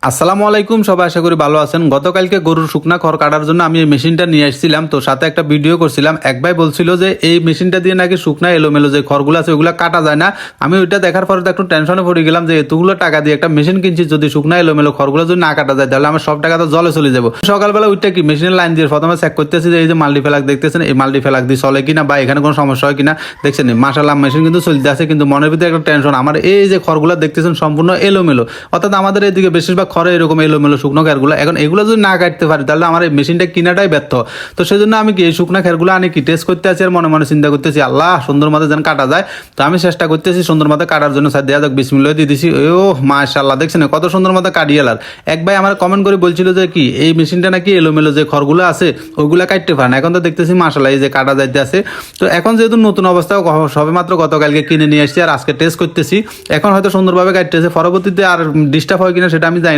আসসালামু আলাইকুম, সবাই আশা করি ভালো আছেন। গতকালকে গরুর শুকনা খড় কাটার জন্য আমি এই মেশিনটা নিয়ে আসছিলাম, তো সাথে একটা ভিডিও করছিলাম। এক ভাই বলছিল যে এই মেশিনটা দিয়ে নাকি শুকনা এলোমেলো যে খড়গুলো আছে ওইগুলো কাটা যায় না। আমি ওইটা দেখার পরে তো একটু টেনশনে পড়ে গেলাম যে এতগুলো টাকা দিয়ে একটা মেশিন কিনছি, যদি শুকনা এলোমেলো খড়গুলো যদি না কাটা যায় তাহলে আমার সব টাকা তো জলে চলে যাবো। সকালবেলা ওইটা কি মেশিনের লাইন দিয়ে প্রথমে চেক করতেছি যে এই যে মাল্টি ফেলাক দেখতেছেন, এই মাল্টি ফেলাক দিয়ে চলে কিনা বা এখানে কোনো সমস্যা হয় কিনা। দেখছেন মাশাআল্লাহ মেশিন কিন্তু চলতে আছে, কিন্তু মনের ভিতরে একটা টেনশন, আমার এই যে খড়গুলো দেখতেছেন সম্পূর্ণ এলোমেলো, অর্থাৎ আমাদের এইদিকে বেশিরভাগ খড়ে এরকম এলোমেলো শুকনো খেরগুলো। এখন এগুলো যদি না কাটতে পারি তাহলে আমার এই মেশিনটা কিনাটাই ব্যর্থ। তো সেই জন্য আমি কি এই শুকনো খেরগুলো আনি কি টেস্ট করতে আছি আর মনে মনে চিন্তা করতেছি আল্লাহ সুন্দর মতো যেন কাটা যায়। তো আমি চেষ্টা করতেছি সুন্দর মতো কাটার জন্য, স্যার দেওয়া যাক, বিসমিল্লাহ দিয়ে দিছি। ও মাশাআল্লাহ, দেখছেন কত সুন্দর মতো কাটিয়ালার। এক ভাই আমার কমেন্ট করে বলছিল যে কি এই মেশিনটা নাকি এলোমেলো যে খড়গুলো আছে ওইগুলো কাটতে পারে না। এখন তো দেখতেছি মাশাআল্লাহ এই যে কাটা যাইতে আছে। তো এখন যেহেতু নতুন অবস্থা, সবে মাত্র গতকালকে কিনে নিয়ে আসছি আর আজকে টেস্ট করতেছি, এখন হয়তো সুন্দরভাবে কাটতেছে। পরবর্তীতে আর ডিস্টার্ব হয় কিনা সেটা আমি জানি।